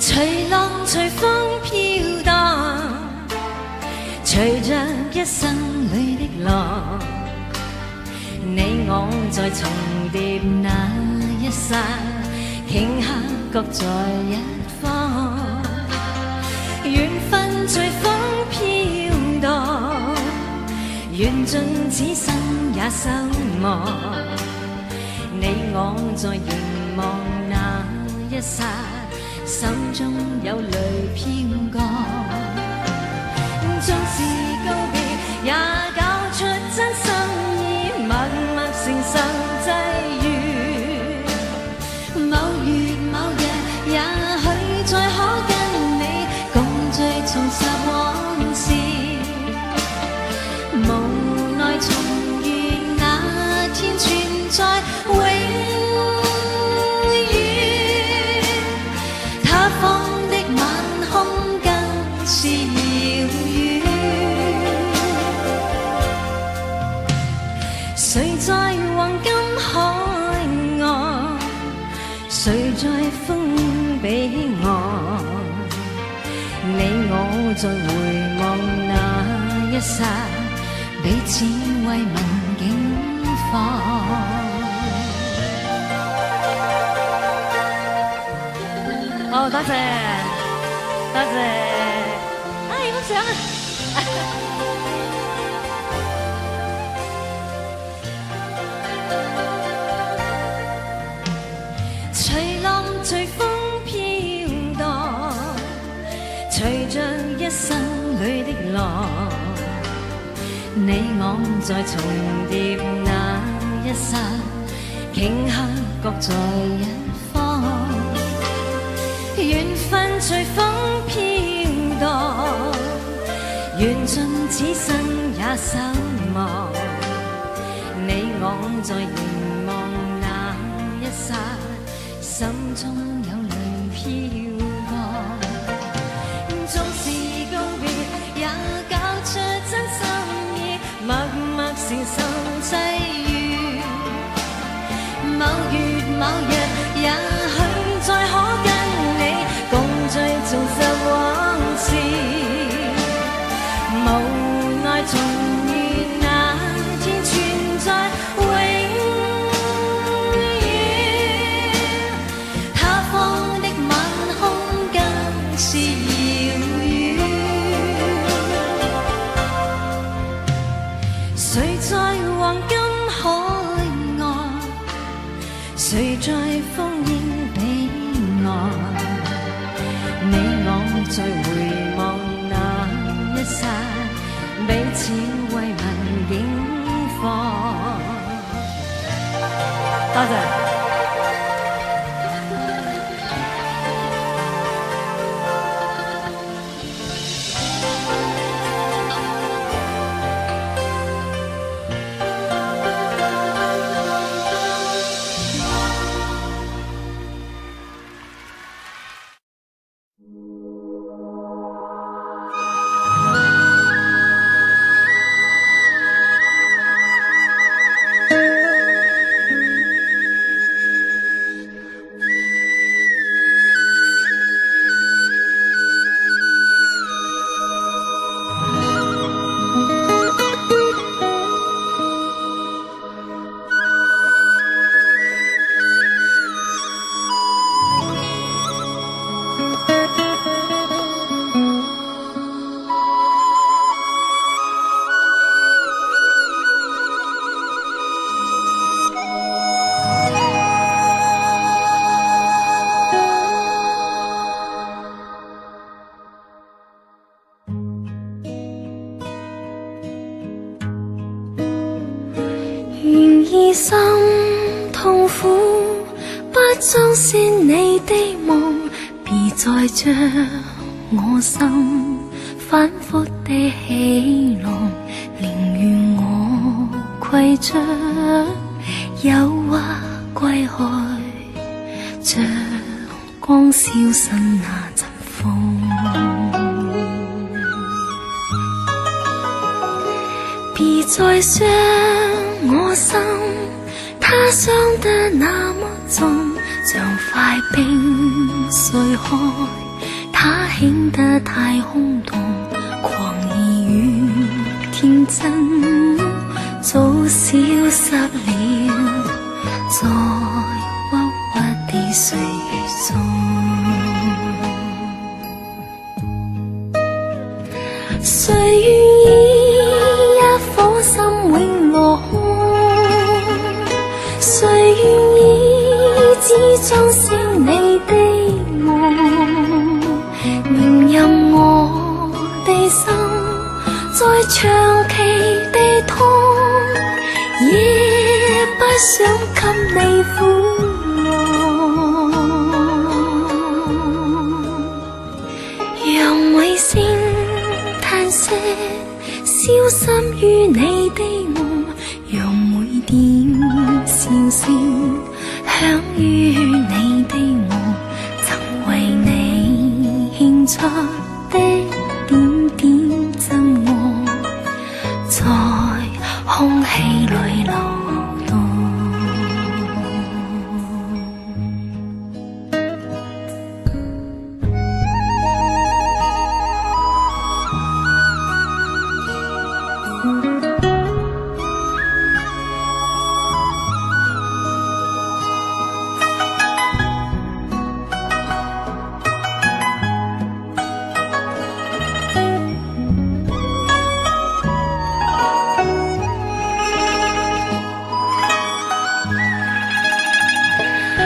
随浪随风飘荡，随着一生里的浪，你我在重叠那一刹，顷刻各在一方。缘分随风飘荡，缘尽此生也守望。你我在凝望那一刹，心中有泪飘降，纵是告别，也交出真心意，默默承受际遇。某月某日，也許再可跟你共聚重拾往事，無奈重遇那天存在永。谁在黃金海岸，誰在風彼岸？你我在回望那一剎，彼此慰問境況。好，多謝，多謝。影相啊！隨浪隨風飄蕩，隨着一生裏的浪，你我在重疊那一剎，頃刻各在一方。緣分隨風飄蕩，緣盡此生也守望。你我在凝望那一剎，心中有淚飄降，縱是告別，也交出真心意，默默承受際遇。某月某日，也許再可跟你共聚重拾往事，無奈重遇那天存在永。誰在黃金海岸，誰在烽煙彼岸？你我在回望那一剎，彼此慰問境況。多謝。願意心痛苦，不相信你的夢，別再將我心反覆的戲弄，寧願我攜着誘惑歸去，像光消失那陣風。別再傷我心，它傷得那麼重，像塊冰碎開，它顯得太空洞，狂意與天真早消失了，在鬱鬱的歲月中。誰願意一顆心永落空？誰願意只裝飾你的夢？明任我的心再長期地痛，也不想給你苦惱。讓衛星嘆息消失於你的夢，讓每點笑聲響於你的夢，曾為你獻出的點點真愛，在空氣裏流動。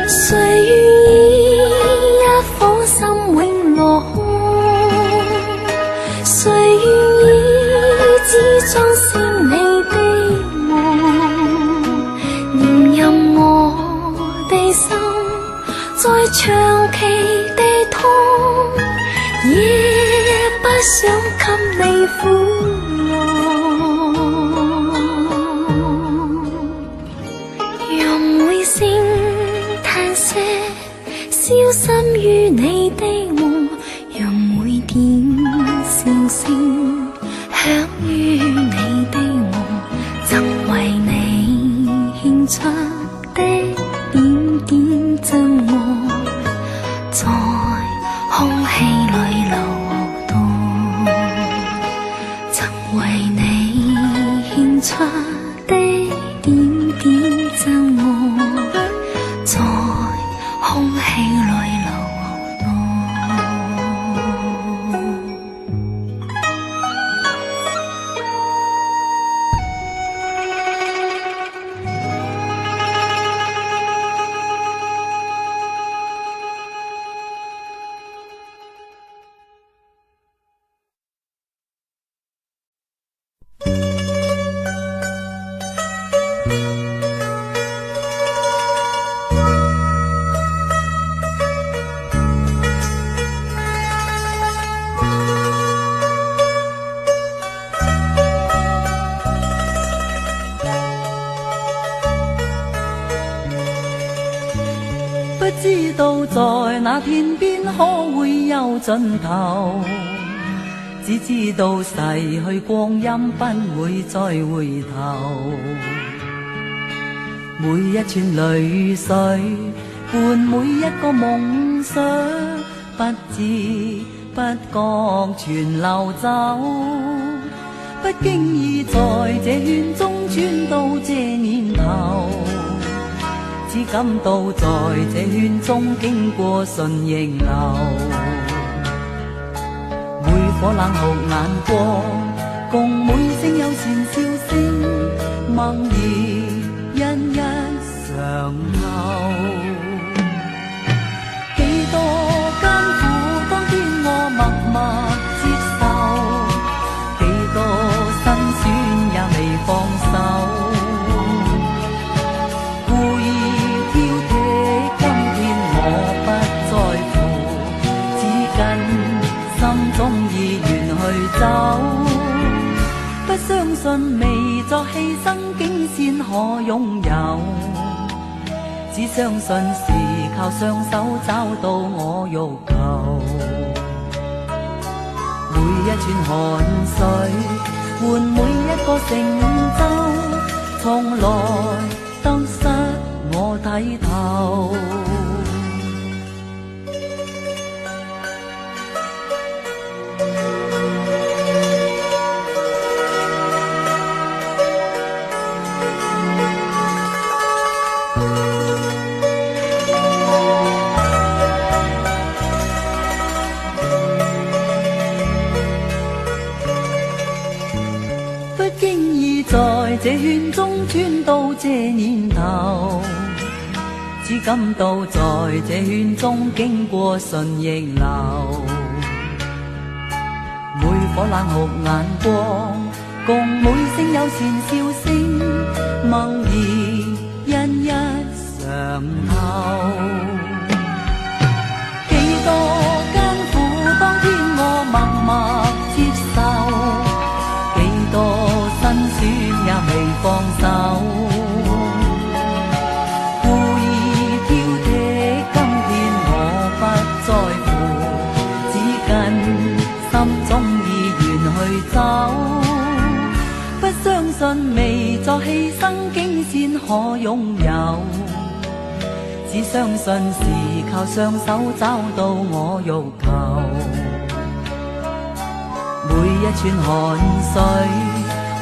誰願意一顆心永落空？誰願意只裝飾你的夢？念任我的心再長期地痛，也不想給你苦惱。讓每聲嘆息消失於你的夢，讓每點笑聲響於你的夢，曾為你獻出的點點真愛，在空氣裏流動，曾為你獻出的點點真愛，在空氣裏流動。不知道在那天邊可會有盡頭，只知道逝去光陰不會再回頭。每一串淚水伴每一個夢想，不知不覺全流走，不經意在這圈中轉到這年頭，只感到在這圈中經過順逆流，每顆冷酷眼光，共每聲友善笑聲，默然一一常留。幾多艱苦當天我默默接受，幾多辛酸也未放手。走，不相信未作犧牲竟先可擁有，只相信時靠雙手找到我欲求。每一串汗水換每一個成就，從來得失我睇透。在這圈中穿到這年頭，只感到在這圈中經過順逆流。每顆冷酷眼光，共每聲友善笑聲，默然一一嘗透。幾多艱苦，當天我默默接受，幾多辛酸也未放手，故意挑剔，今天我不在乎，只跟心中意願去走。不相信微作犧牲竟先可擁有，只相信是靠雙手找到我欲求。每一串汗水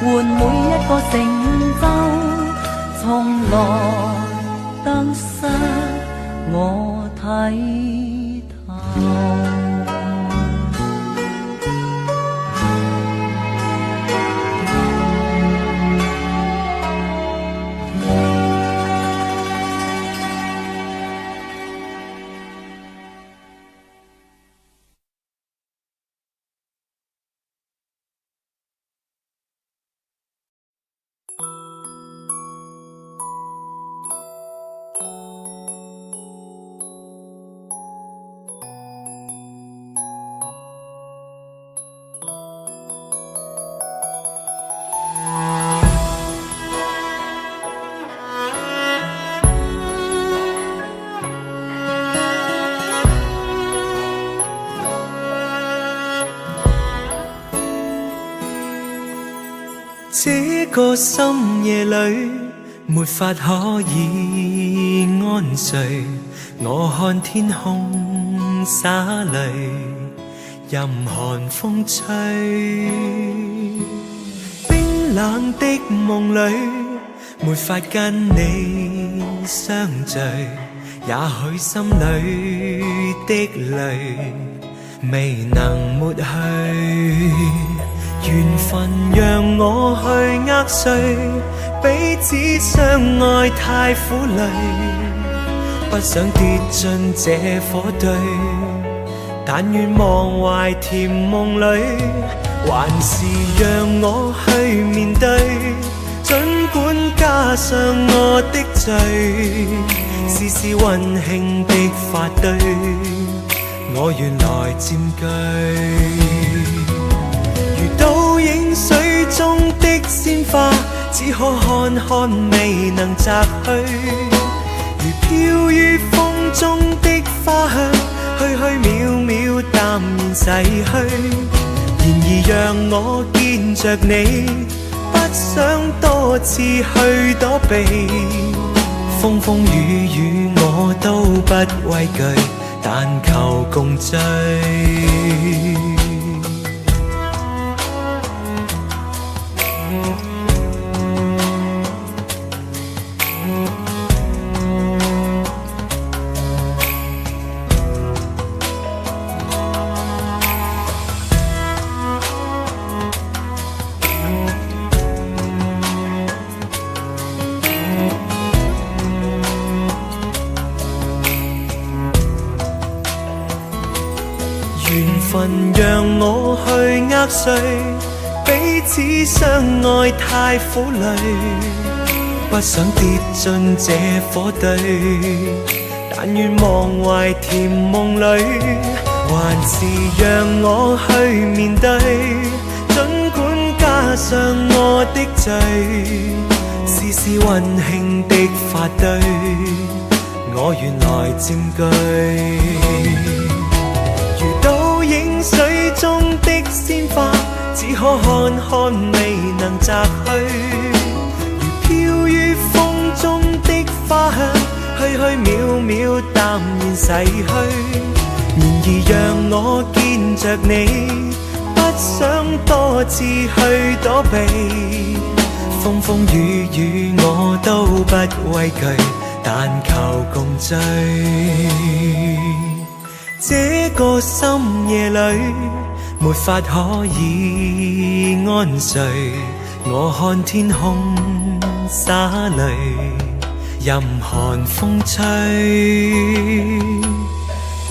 換每一個成就，從來得失我睇透。這個深夜裏，沒法可以安睡。我看天空灑淚，任寒風吹。冰冷的夢裏，沒法跟你相聚。也許心裏的淚，未能抹去。緣分讓我去握碎，彼此相愛太苦累，不想跌進這火堆，但願忘懷甜夢裏，還是讓我去面對，儘管加上我的罪，試試溫馨的發堆，我願來佔據。倒影水中的鮮花，只可看看未能摘去，如飄於風中的花香，虛虛渺渺淡然逝去。然而讓我見着你，不想多次去躲避，風風雨雨我都不畏懼，但求共醉。緣分讓我去握碎，彼此相愛太苦累，不想跌進這火堆，但願忘懷甜夢裏，還是讓我去面對，儘管加上我的罪，試試溫馨的發堆，我原來佔據。如倒影水中的鮮花，只可看看未能摘去。如飄於風中的花香，虛虛渺渺淡然逝去。然而讓我見着你，不想多次去躲避。風風雨雨我都不畏懼，但求共醉。這個深夜裏，沒法可以安睡。我看天空灑淚，任寒風吹。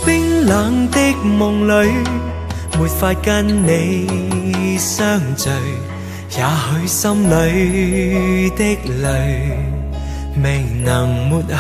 冰冷的夢裏，沒法跟你相聚。也許心裏的淚未能抹去。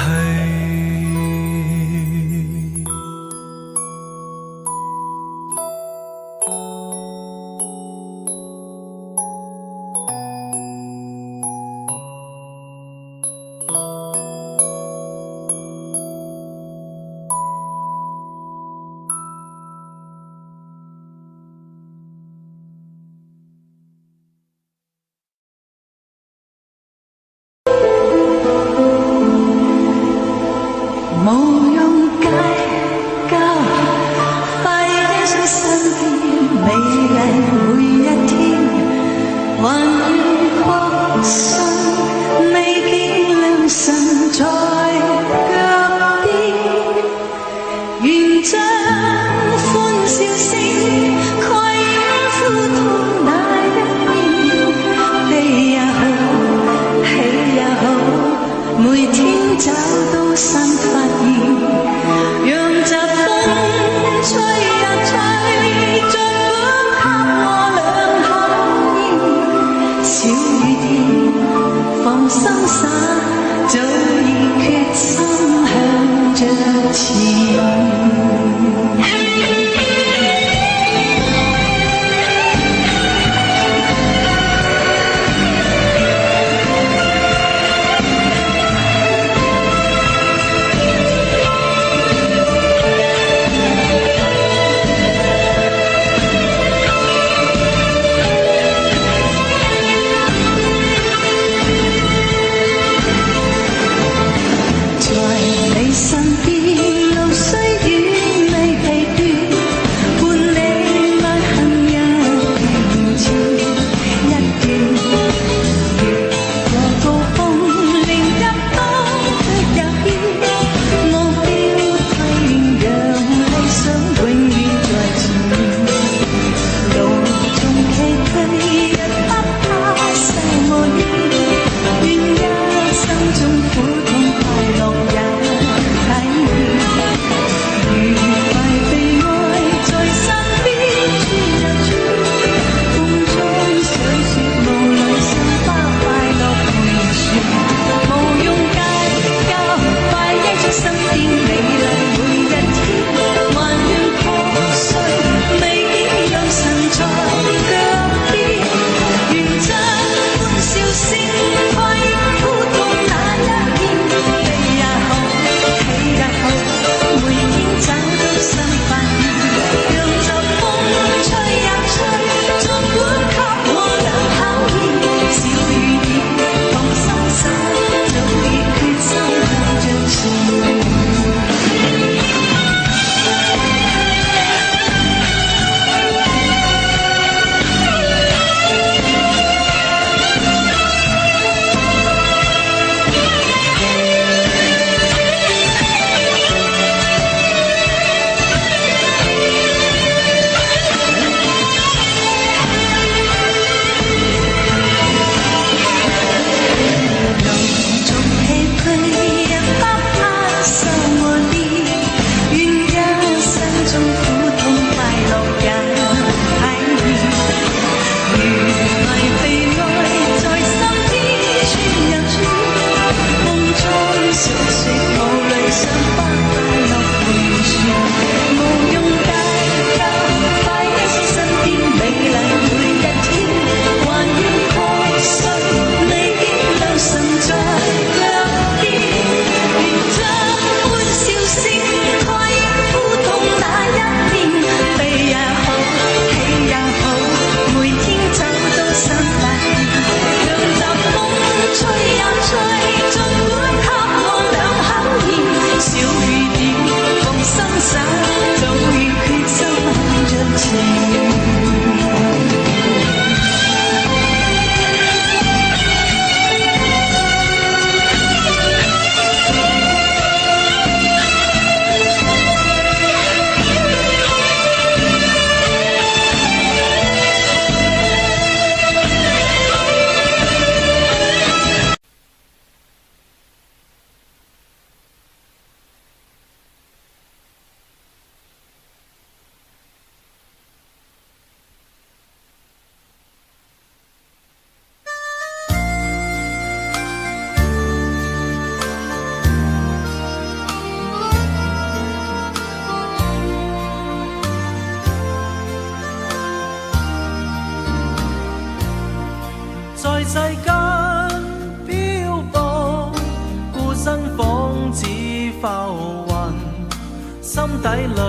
心底里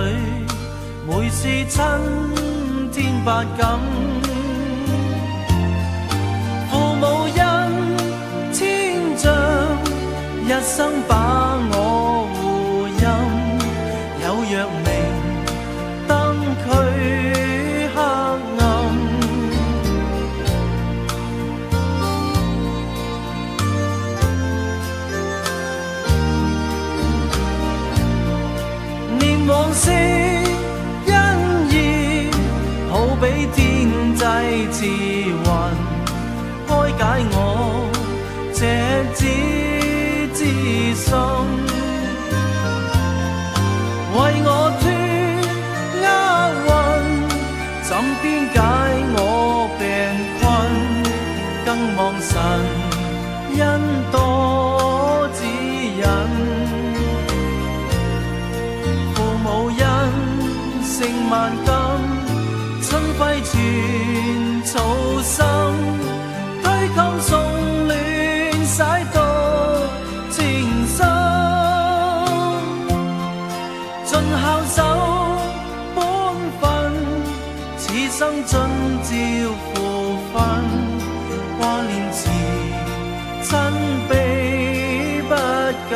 每是親天百感。父母恩千丈，一生把我護蔭，有若明燈驅黑暗。念往昔恩義，好比天際慈雲，開解我這子之心，為我脱厄運，怎邊解我病困？更望神恩多指引。父母恩勝萬金，春暉傳草生，推襟送暖洗到情深，盡孝守本分，此生盡照父分，掛念時親悲不禁。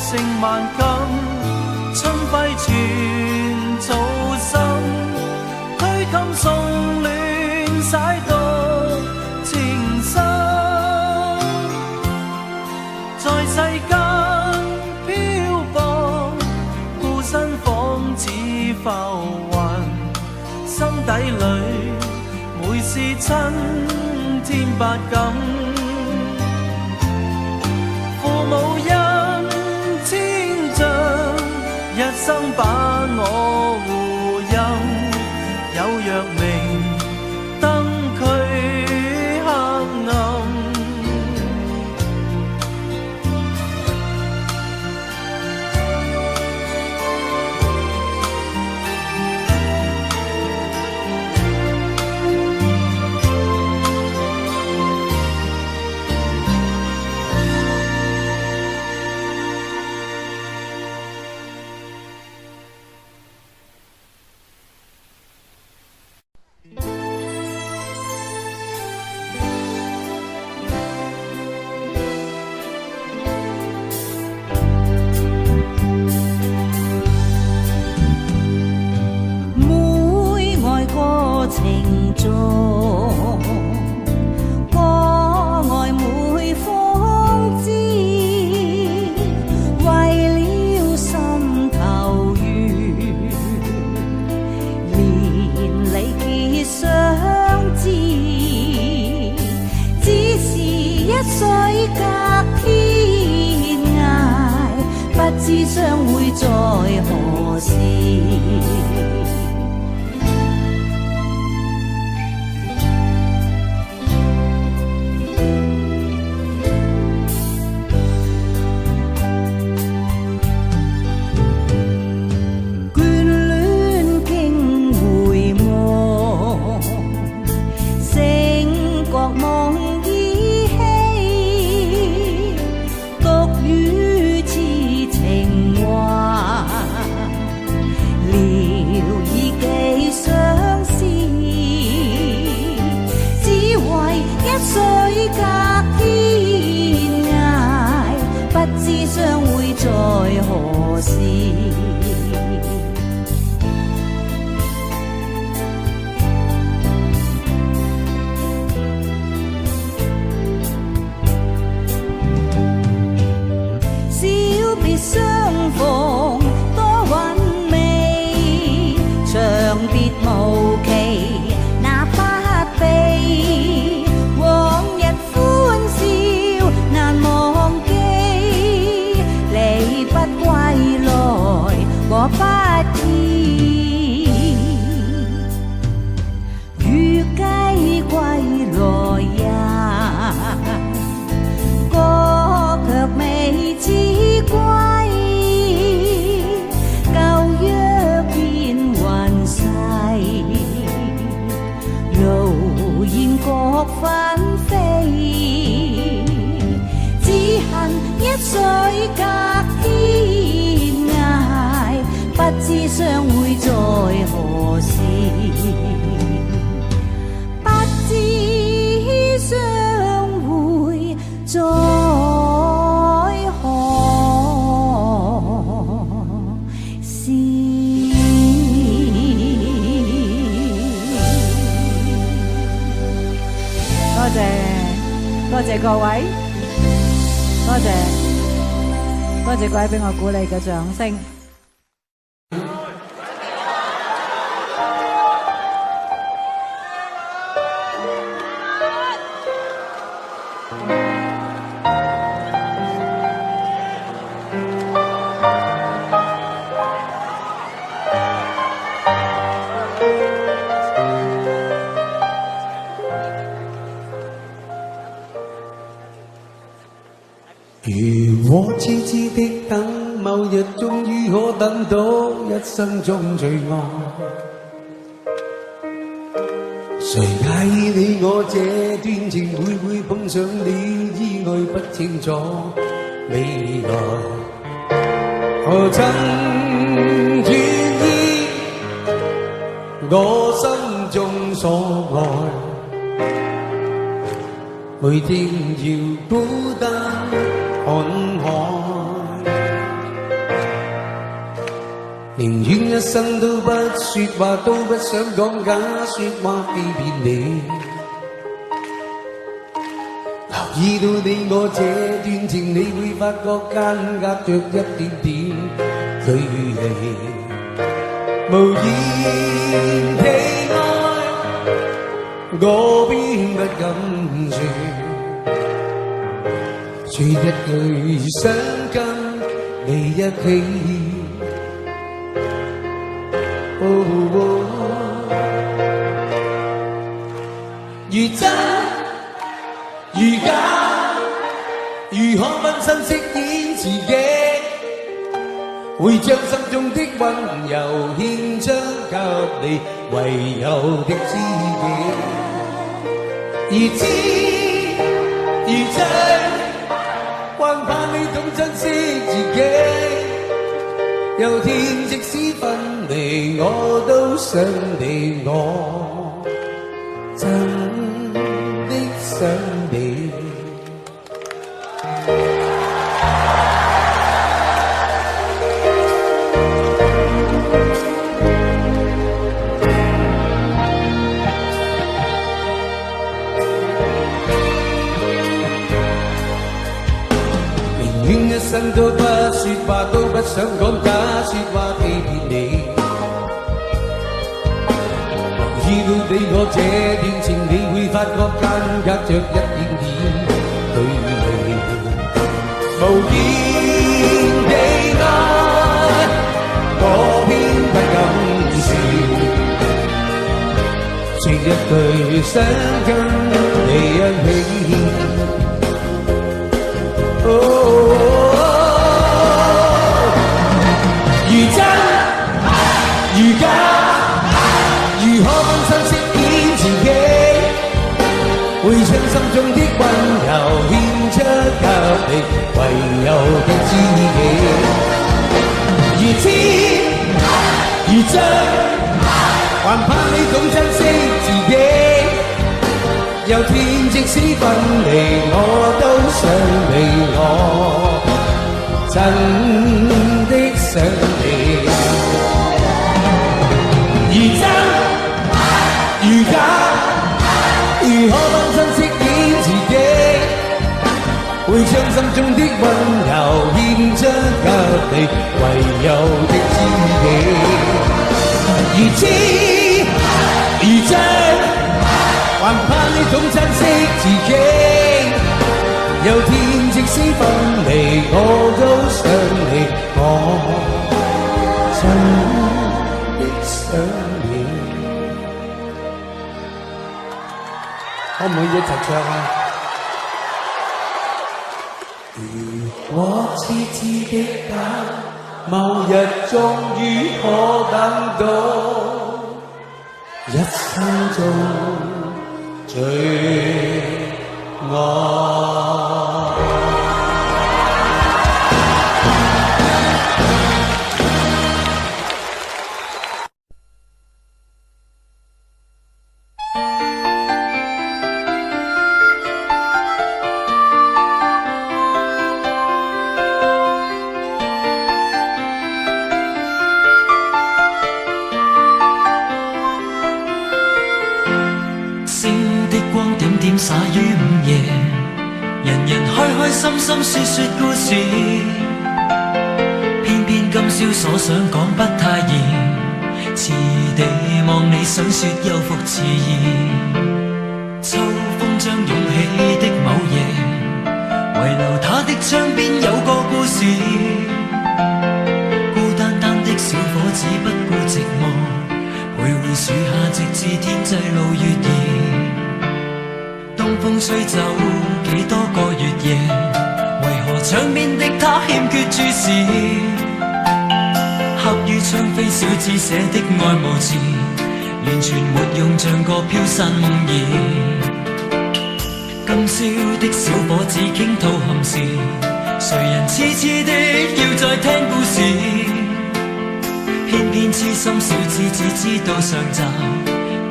勝萬金，春暉傳草生，推襟送暖洗到情深，在世間漂泊，孤身仿似浮雲，心底裏每是親天百感。父母恩千丈，一生把我護蔭，有若明燈驅黑暗。情重，過愛每方知，為了心頭緣，連理結相知，只是一水隔天涯，不知相會在何時。相會在何時？小別相逢多韻味，長別無期那不避，往日歡笑難忘記。水隔天涯，不知相會在何時，不知相會在何時。多謝各位，多謝各位俾我鼓勵嘅掌聲。如我痴痴的等，某日終於可等到一生中最愛。誰介意你我這段情會唔會碰上了意外，不清楚未來。何曾願意我心中所愛，每天要孤單看海，寧願一生都不說話，都不想講假說話欺騙你。留意到你我這段情，你會發覺間隔着一點點距離，無言地愛，我邊不敢說。說一句想跟你一起，如真如假，如何分身飾演自己，會將心中的溫柔獻出給你，唯有的知己。如知如醉，還盼你懂珍惜自己，有天即使分離，我都想你，我真的想你。願一生都不說話，都不想講假說話欺騙你。留意到你我這段情，你會發覺間隔着一點點距離，無言地愛，我偏不敢說，說一句想跟你一起。如真如假，如何分身飾演自己，會將心中的溫柔獻出給你，唯有的知己。如痴如醉，還盼你懂珍惜自己，有天即使分離，我都想你，我真的想你。如真如假，如何分身飾演自己，會將心中的溫柔獻出給你，唯有的知己。如痴如醉，還盼你懂珍惜自己，有天即使分離，我都想你，我真的想你。可唔可以一齊唱啊？如果痴痴的等，某日終於可等到一生中最愛。深深說說故事，偏偏今宵所想講不太易，遲地望你想說又復遲疑。秋風將湧起的某夜，遺留他的窗邊有個故事，孤單單的小伙子不顧寂寞，徘徊樹下直至天際露月兒。東風吹走幾多個月夜，為何窗邊的他欠缺注視？刻於窗扉小字寫的愛無詞，完全沒用，像個飄散夢兒。今宵的小伙子傾吐憾事，誰人痴痴的要再聽故事？偏偏痴心小子只知道上集，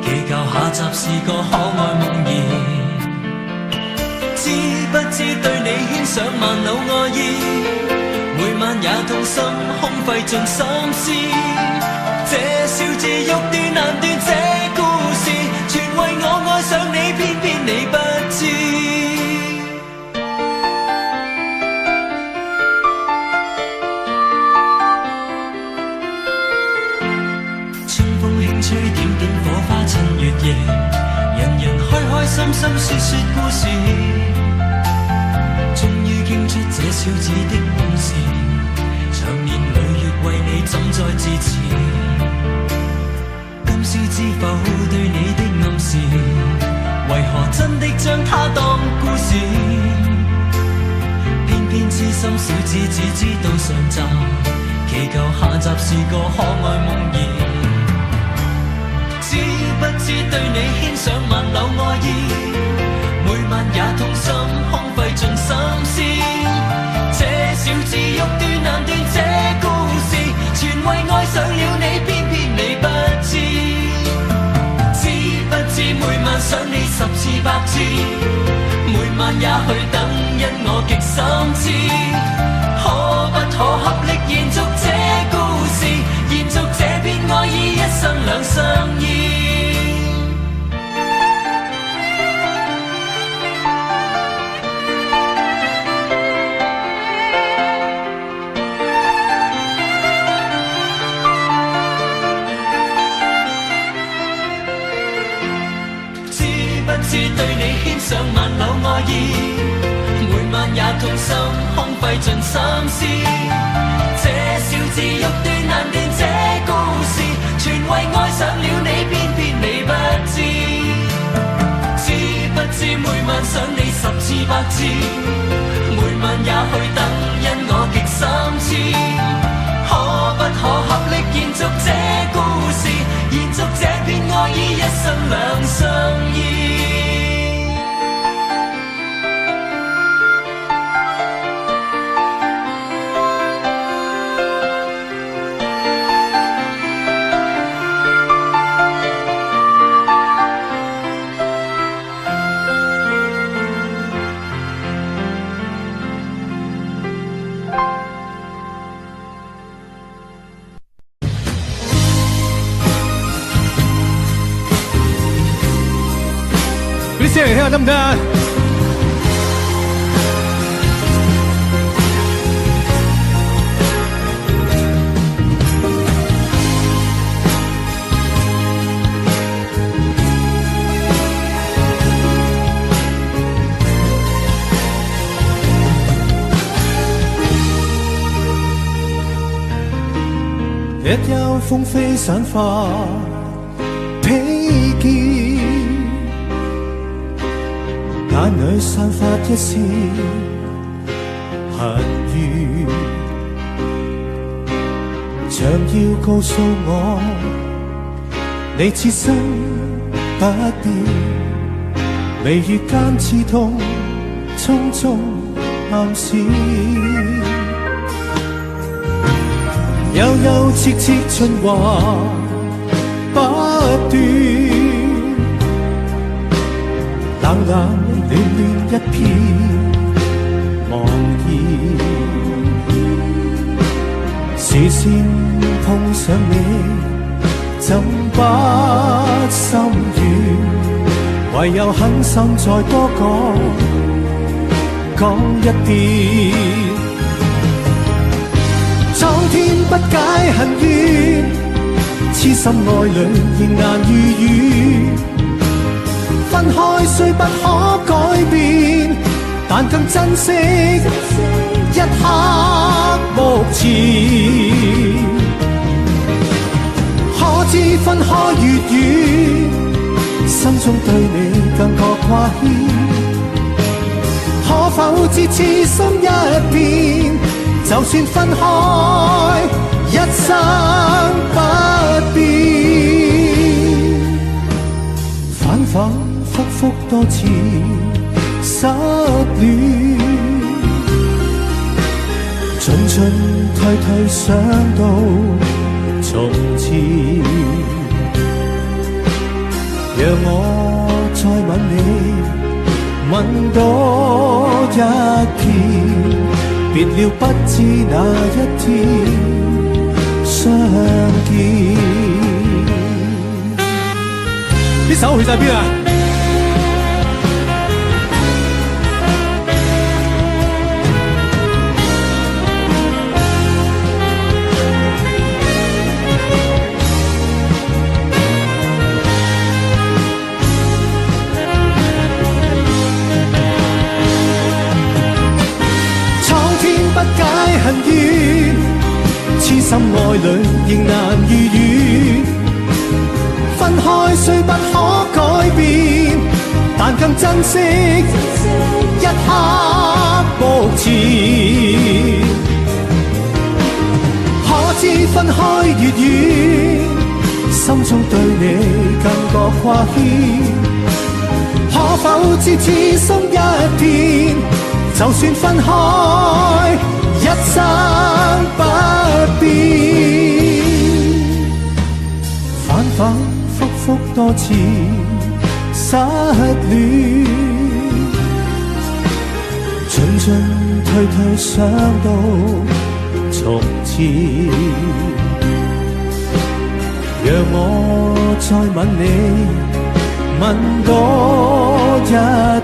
祈求下集是個可愛夢兒。知不知對你牽上萬縷愛意，每晚也痛心空費盡心思。這小字欲斷難斷，這故事全為我愛上你，偏偏你不知。春風輕吹點點火花襯月夜，人人開開心心說說故事，終於傾出這小子的往事，長年累月為你怎再自持？今宵知否對你的暗示，為何真的將它當故事？偏偏痴心小子只知道上集，祈求下集是個可愛夢兒。知不知對你牽上萬縷愛意，每晚也痛心空費盡心思。這小字欲斷難斷，這故事全為愛上了你，偏偏你不知。知不知每晚想你10次100次，每晚也許等因我極心知。可不可合力延續這故事，延續這片愛意，一生兩相依。知對你牽上萬縷愛意，每晚也痛心空費盡心思。這小字欲斷難斷，這故事全為愛上了你，偏偏你不知。知不知每晚想你10次100次，每晚也許等因我極心知。可不可合力延續這故事，延續這片愛意，一生兩相依。啲聲嚟聽下得唔得啊？一幽風飛散發披肩，眼裏散發一絲恨怨，像要告訴我，你此生不變，眉宇間刺痛，匆匆暗閃。悠悠切切循環不斷，冷冷暖暖一片茫然。視線碰上你，怎不心軟？唯有狠心再多講講一遍。蒼天不解恨怨，痴心愛侶仍難預語。分開雖不可改變，但更珍惜一刻目前。可知分開越遠，心中對你更覺掛牽。可否知痴心一片，就算分開，一生不變。反反复复多次失戀，進進退退想到從前。讓我再吻你，吻多一遍，別了不知哪一天相見。啲手去晒邊啊？恨怨，痴心愛侶仍難預語。分開雖不可改變，但更珍惜一刻目前。可知分開越遠，心中對你更覺掛牽。可否知痴心一片，就算分開，一生不變。反反复复多次失戀，進進退退想到從前。讓我再吻你，吻多一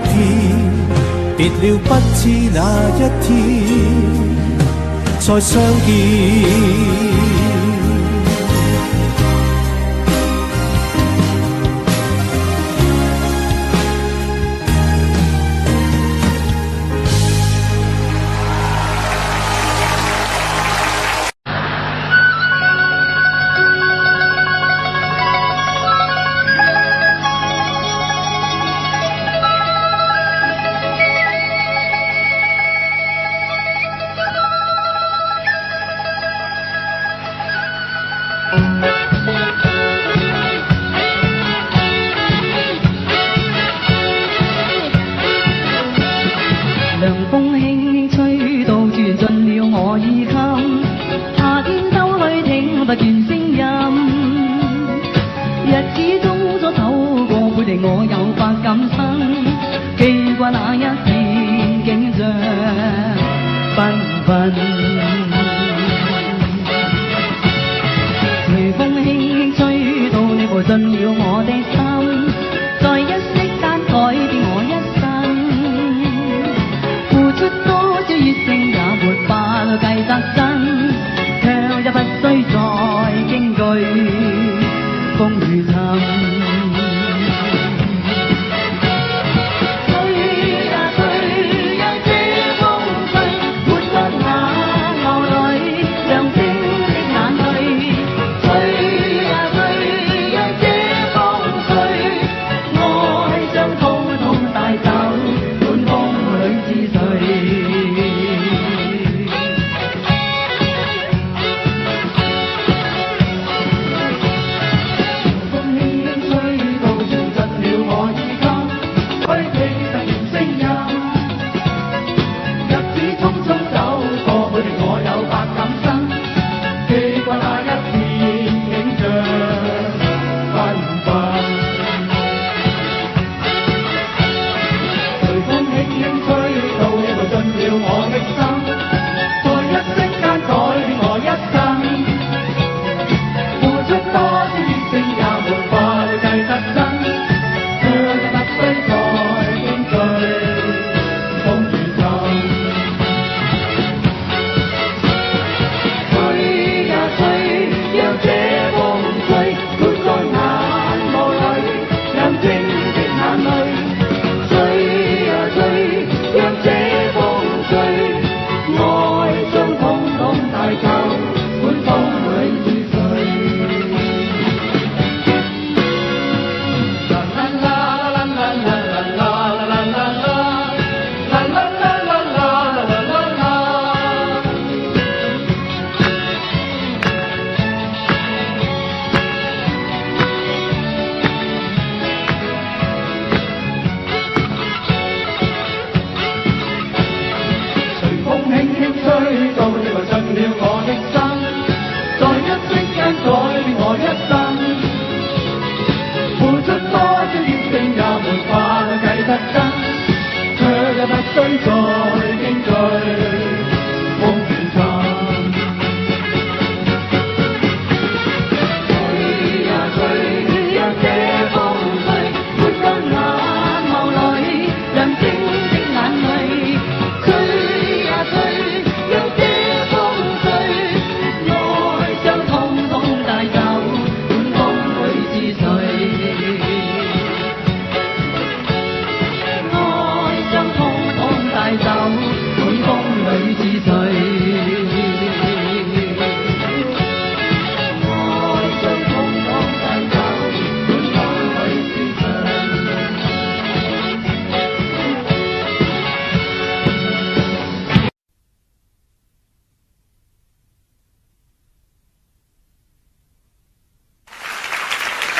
遍，別了不知哪一天再相見。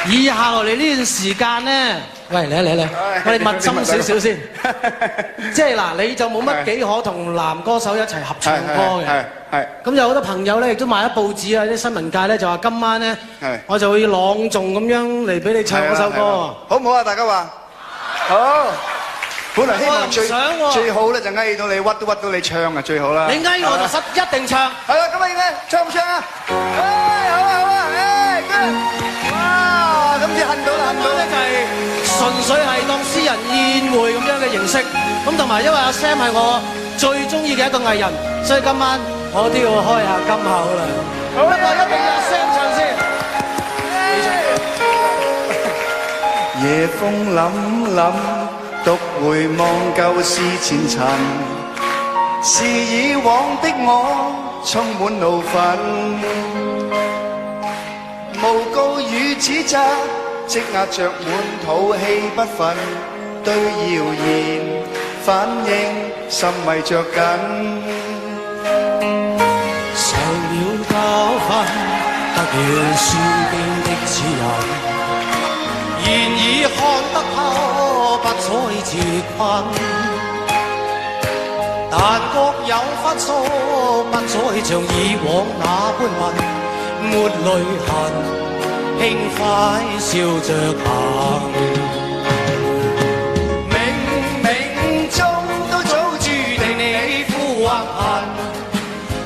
以下落嚟呢段時間咧，喂嚟，我哋密心少少先。即係嗱，你就冇乜幾可同男歌手一齊合唱歌嘅。係。咁有好多朋友咧，亦都買咗報紙啊，啲新聞界咧就話今晚咧，我就會朗誦咁樣嚟俾你唱嗰首歌。好唔好啊？大家話好。本來希望最好咧就翳到你屈都屈到你唱啊，最好啦。你翳我就一定唱。係啦，咁啊應該唱唔唱啊？好啊，good！ 哇，今次恨到啦，恨到咧就係純粹係當私人宴會咁樣嘅形式。咁同埋因為阿 Sam 係我最中意嘅一個藝人，所以今晚我都要開下金口啦。不過一定要阿 Sam 唱先。夜風凜凜，獨回望舊事前塵，是以往的我充滿怒憤，無告與指責，積壓着滿肚氣不忿，對謠言反應心迷着緊。受了教訓，得了書經的指引。然而看得透，不再自困。但各有分數，不再像以往那般問，沒淚痕，輕快笑着行。冥冥中都早注定你負或恨，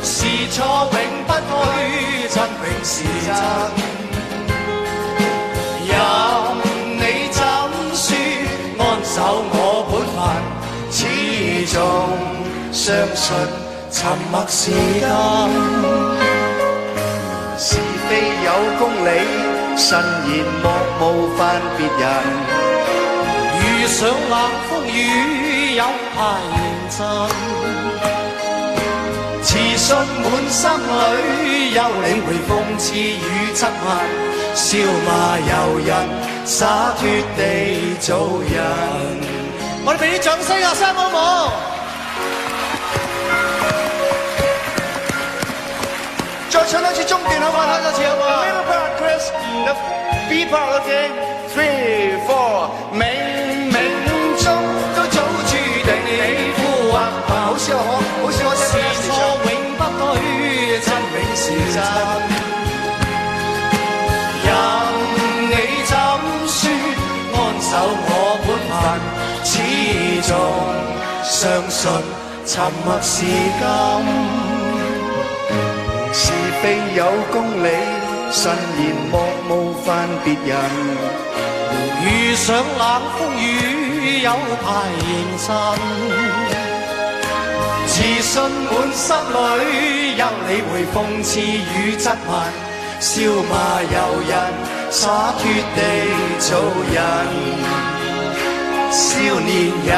是錯永不對，真永是真。守我本分，始終相信沉默是金。是非有公理，慎言莫冒犯別人。遇上冷風雨，有排認真。自信滿心裏，有理會諷刺與質問。笑罵由人，灑脱地做人。我哋俾啲掌聲啊，Sam好唔好？再唱多次中段好唔好？唱多次好唔好 ？Middle part, Chris. The B part, okay. 3, 4. 冥冥中都早注定你負或恨，好似我是錯永不對，真永是真。守我本分，始終相信沉默是金。是非有公理，慎言莫冒犯別人。遇上冷風雨，有排認真。自信滿心裏，有理會諷刺與質問。笑罵由人，灑脱地做人，少年人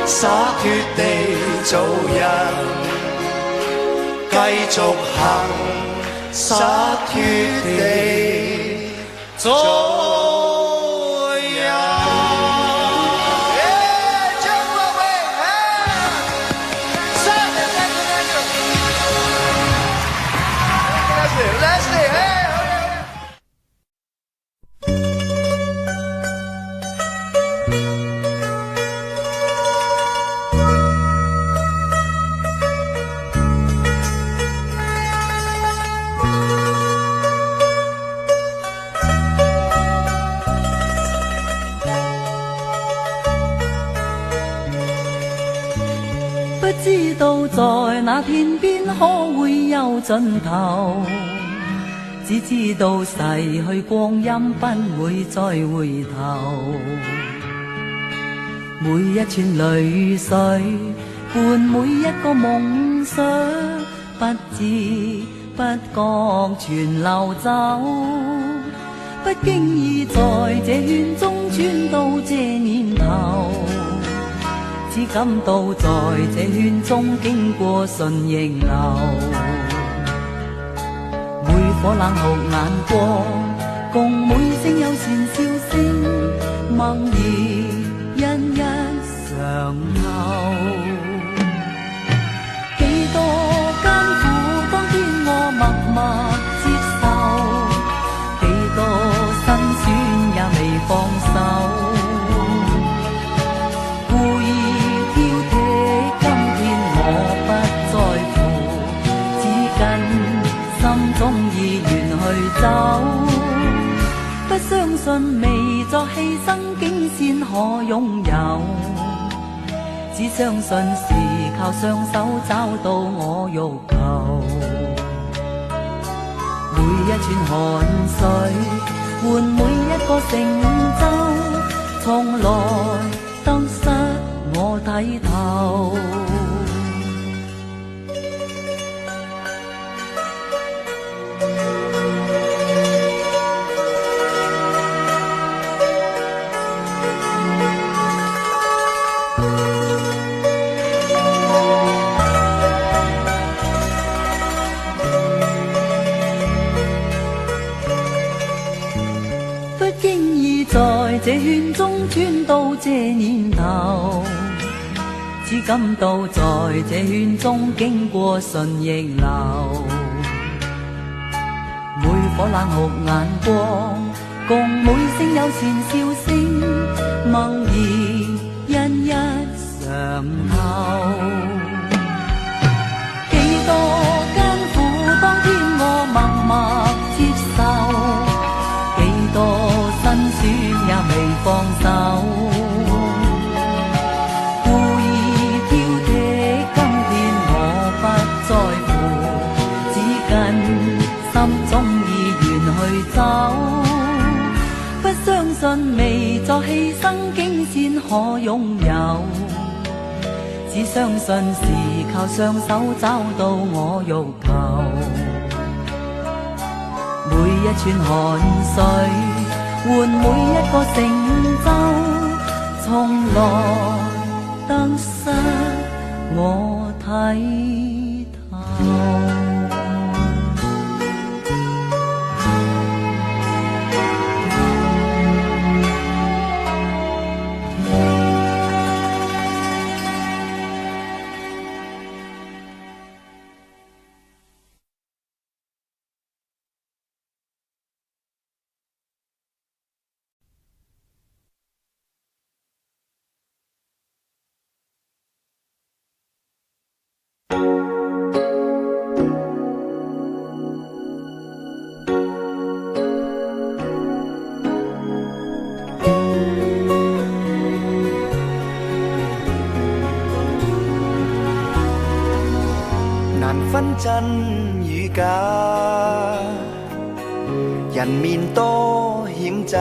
灑脱地做人，繼續行，灑脱地做。不知道在那天邊可會有盡頭，只知道逝去光陰不會再回頭。每一串淚水伴每一個夢想，不知不覺全流走，不經意在這圈中轉到這年頭。只感到在這圈中經過順逆流，每顆冷酷眼光，共每聲友善笑聲，默然一一常候。幾多艱苦，當天我默默接受，幾多辛酸。近，心中意願去走。不相信未作犧牲，竟先可擁有。只相信是靠雙手找到我欲求。每一串汗水，換每一個成就，從來得失我睇透。在這圈中穿到這年頭，只感到在這圈中經過順逆流。每顆冷酷眼光，共每聲友善笑聲，默然一一嘗透。幾多艱苦，當天我默默接受，幾多辛酸也未放手，故意挑剔，今天我不在乎，只跟心中意願去走。不相信未作犧牲，竟先可擁有。只相信是靠雙手找到我欲求。每一串汗水，換每一個成就，從來得失我睇透。分真與假，人面多險詐，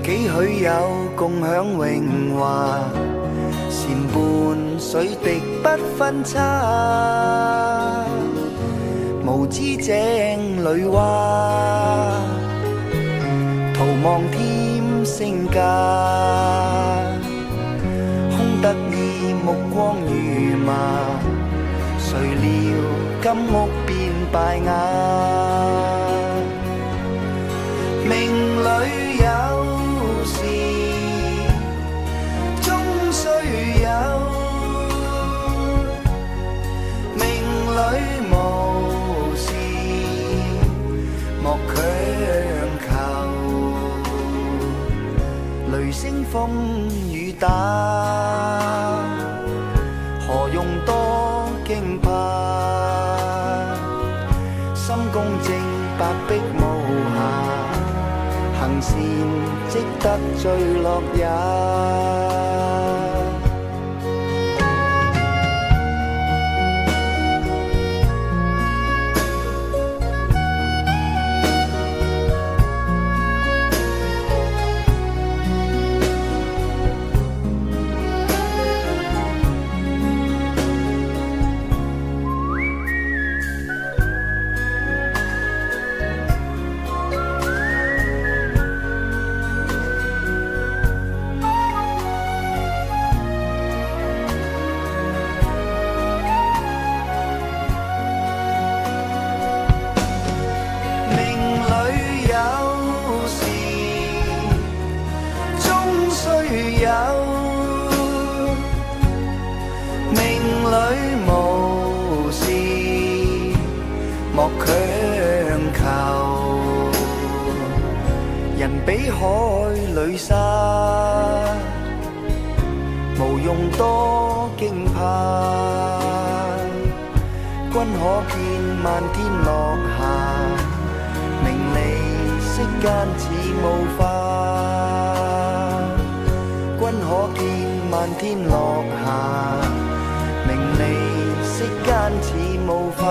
幾許有共享榮華，善伴水滴不分差，無知井裏蛙，徒望添聲價，空得意目光如麻，誰料金屋變敗瓦。命裏有時終須有，命裏無時莫強求。雷聲風雨打，何用多驚怕？心公正，白璧無瑕，行善積得最樂也。莫強求，人比海裏沙，無用多驚怕。君可見漫天落霞，名利息間似霧化。君可見漫天落霞，名利息間似霧化。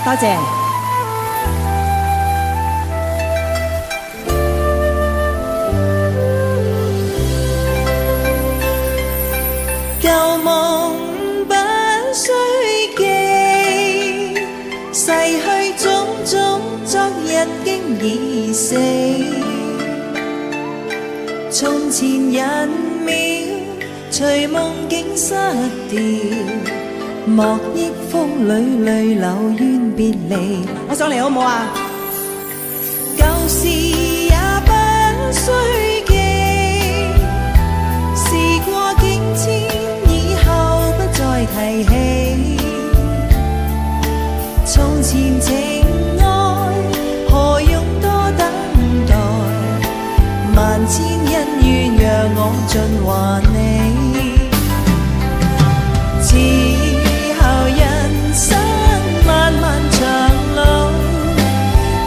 多謝。舊夢不需記，逝去種種，昨日經已死。從前人秒，隨夢境失掉。莫憶風裏淚流怨別離，我上嚟好唔好啊？舊事也不需記，時過境遷，以後不再提起。從前情愛，何用多等待？萬千恩怨讓我盡還你。人生漫漫長路，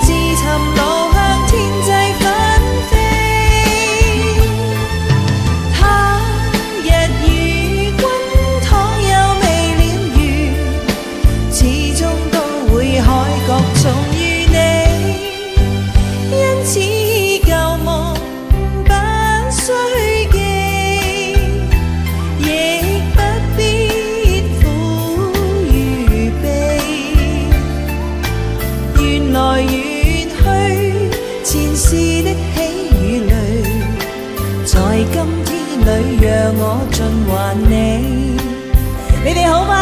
自尋路向天際紛飛。他日與君倘有未了緣，始終都會海角重遇你。因此舊夢不需記，亦不必來遠去，前世的喜與淚，在今天裏讓我盡還你。你哋好嗎？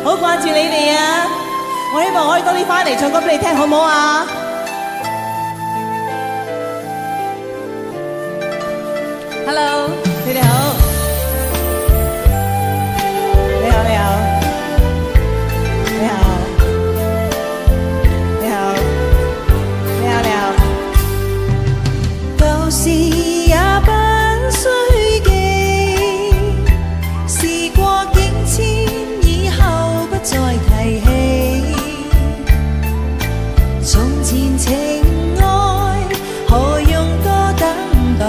好掛住你哋啊！我希望可以多啲翻嚟唱歌俾你聽，好唔好啊？Hello， 你哋好，你好，你好，你好。舊事也不需記，時過境遷，以後不再提起。從前情愛，何用多等待？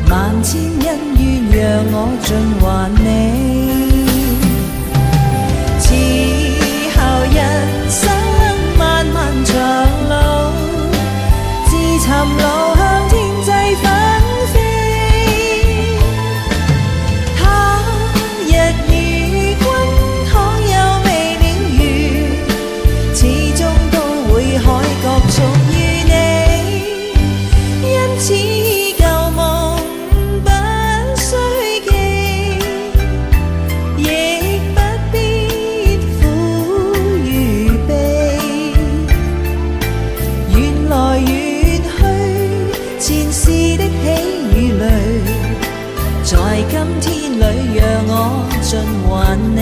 萬千恩怨讓我盡還你。此後人生漫漫長路，自尋路向天際紛飛。他日與君倘有未了緣，始終都會海角重遇你。因此舊夢不需記，亦不必苦與悲。緣來緣去，前世的喜與淚，在今天裏讓我盡還你。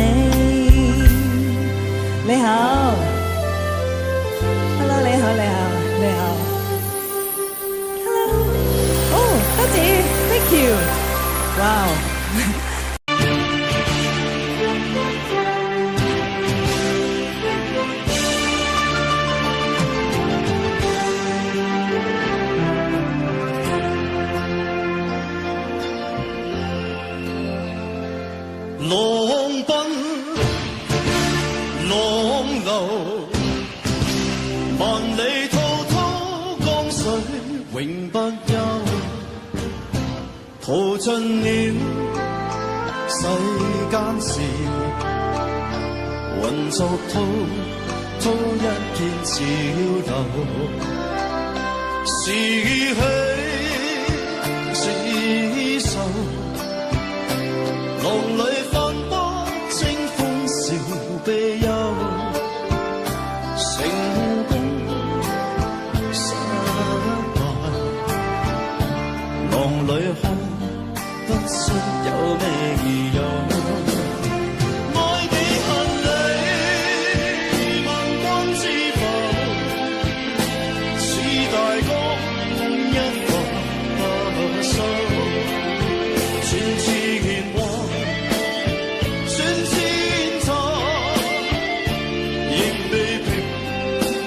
你好 ，Hello， 你好，你好，你好 ，Hello， 哦，多謝 ，Thank you， 哇！浪奔浪流，萬里滔滔江水永不休。淘盡了世間事，混作滔滔一片潮流。是喜是愁，浪裏翻波，清歡笑悲憂，成功失敗，浪裏看不清信有咩理由？愛幾恨你，問君知否？似大江一發收，轉似鉛華，轉似煙塵，仍未平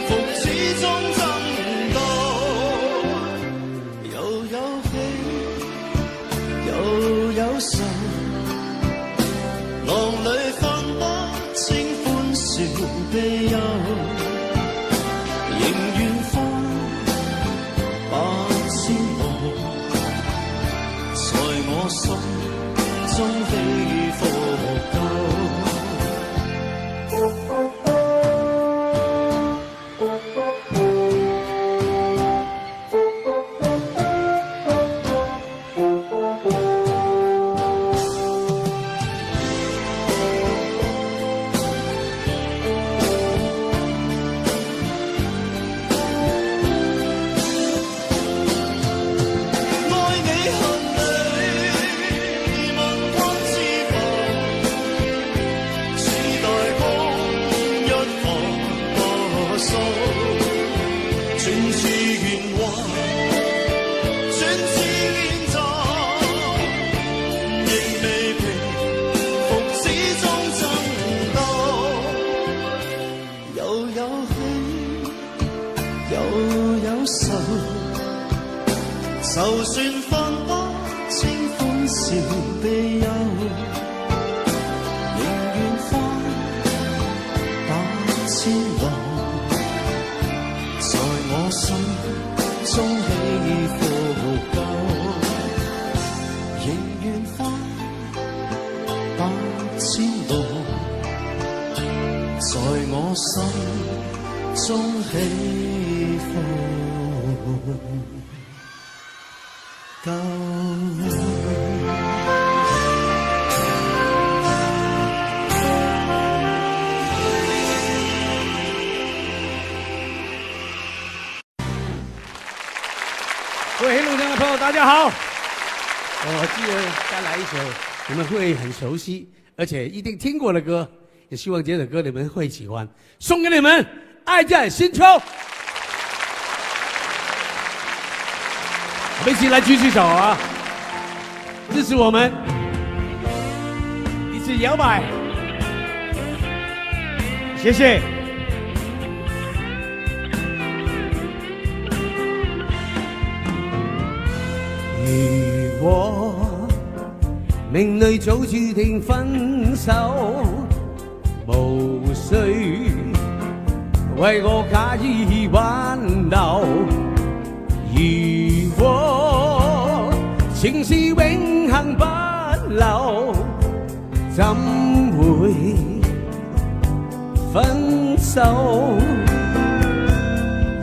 復，始終爭鬥。又有喜，又有愁，浪裏分不清歡笑悲憂，仍願翻百千步，在我心中起伏夠。就算分不清歡笑悲憂，仍願翻百千浪，在我心中起伏夠，仍願翻百千浪，在我心中起伏。各位黑龙江的朋友，大家好！我记得再来一首你们会很熟悉，而且一定听过的歌，也希望这首歌你们会喜欢，送给你们《爱在深秋》。我们一起来举起手啊，支持我们，一起摇摆，谢谢。如果命裏早注定分手，無需為我假意挽留。如果情是永恆不留，怎會分手？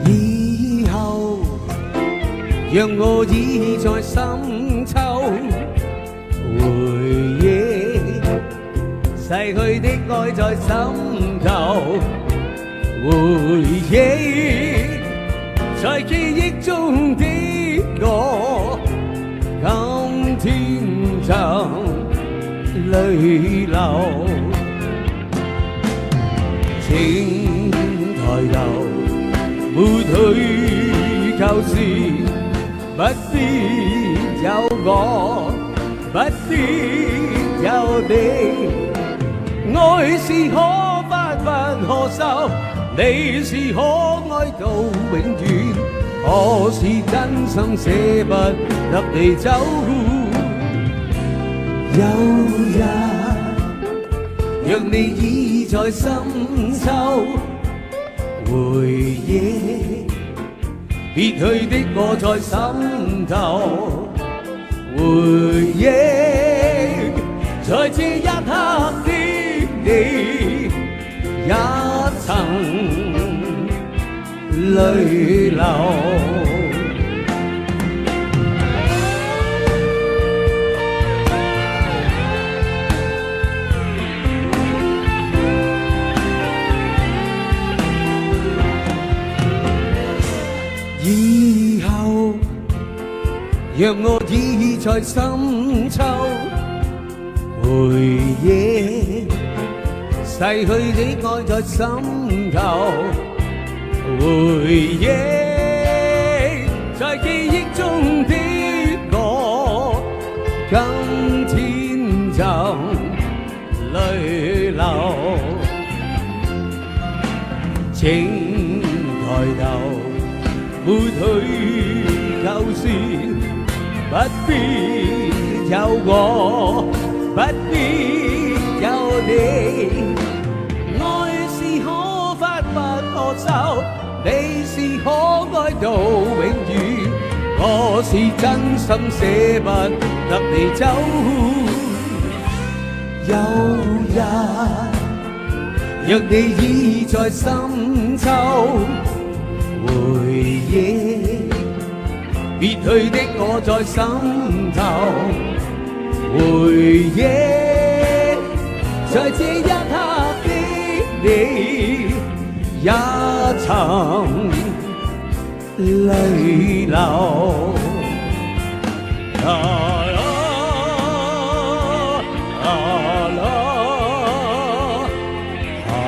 以後讓我倚在深秋，回憶逝去的愛在心頭，回憶在記憶中的我，今天就淚流。請抬頭，沒去舊時，不必有我，不必有你。愛是可發不可收，你是可愛到永遠，我是真心捨不得你走。有日讓你倚在深秋，回憶別去的我在心頭，回憶在這一刻的你，也曾淚流。以後讓我倚在深秋。回憶，逝去的愛在心頭，回憶在記憶中的我，今天就淚流。請抬頭，抹去舊事，不必有我，不必有你。愛是可發不可收，你是可愛到永遠，我是真心捨不得你走。有日若你已在深秋，回憶別去的我在心頭，回憶在這一刻的你也曾淚流。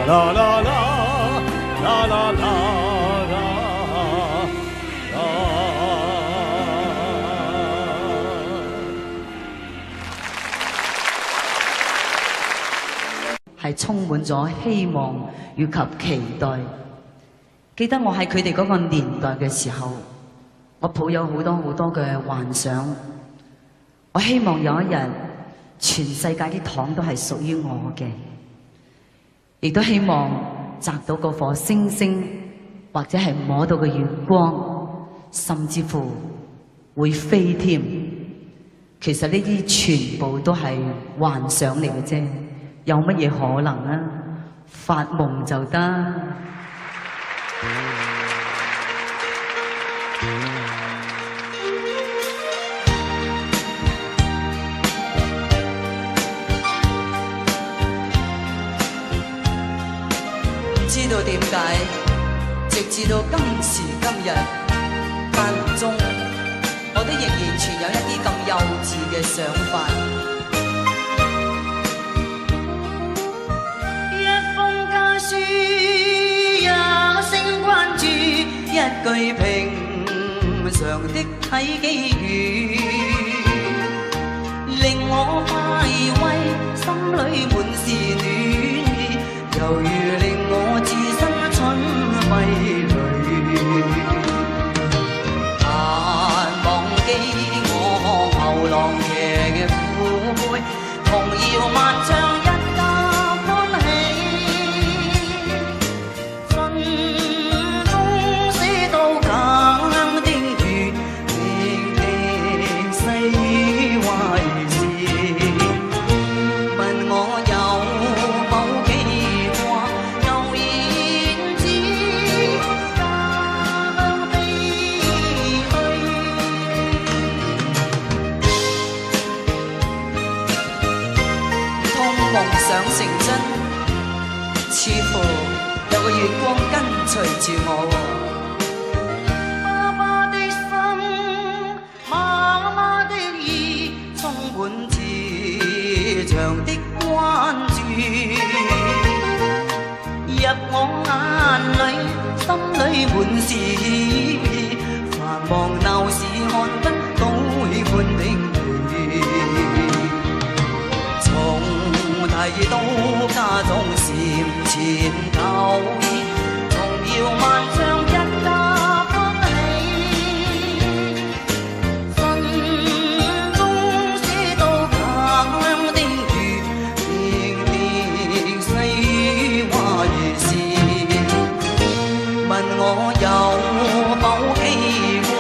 啦啦啦啦啦啦係充滿咗希望以及期待。記得我喺佢哋嗰個年代嘅時候，我抱有好多好多嘅幻想。我希望有一日，全世界啲糖都係屬於我嘅。亦都希望摘到嗰顆星星，或者係摸到個月光，甚至乎會飛添。其實呢啲全部都係幻想嚟嘅啫，有乜嘢可能啊？發夢就得。知道點解，直至到今時今日，間中我都仍然存有一啲咁幼稚嘅想法。一封家書，一聲關注，一句平常的體機語，令我快慰，心裏滿是暖意，猶如令我置身春迷裏，難忘記我牛郎騎嘅苦杯，童謠萬唱一家歡喜，信中寫到家鄉的月，歷歷細壞事，問我有否記掛舊燕子，家鄉飛去。通夢想成真，似乎有個月光跟隨住我。爸爸的心，媽媽的意，充滿慈祥的關注，入我眼裏，心裏滿是意，繁忙鬧市看不到歡的你，從提到家中禪前舊意，童謠萬唱一家歡喜，信中寫到家鄉的月，歷歷細壞事，問我有否記掛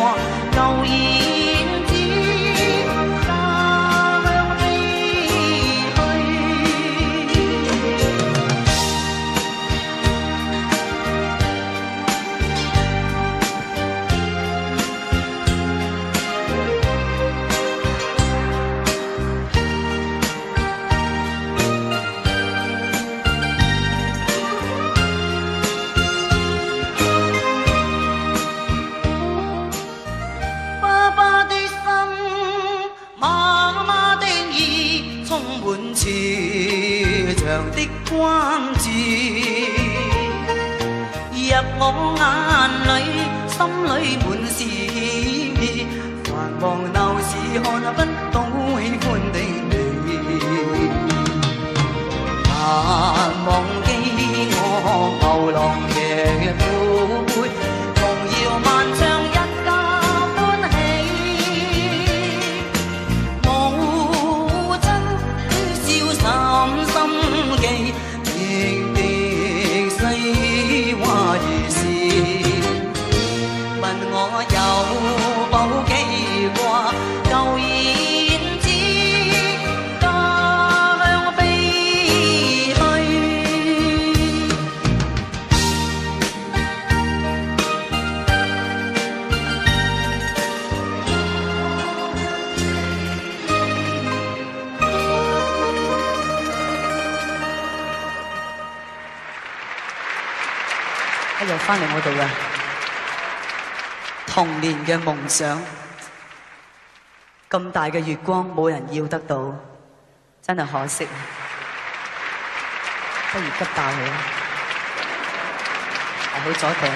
舊燕子，家鄉飛去。充滿慈祥的關注，入我眼裏，心裏滿是意，繁忙鬧市看不到喜歡的你，難忘記我牛郎騎虎，童謠漫唱一家歡喜，母親瀟灑心記，滴滴細話如是，問我有否記掛舊燕子，家鄉飛去。又翻嚟我度啊！童年嘅夢想，咁大嘅月光冇人要得到，真係可惜。不如急爆佢啦！好阻定。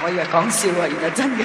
我以為講笑啊，原來真嘅。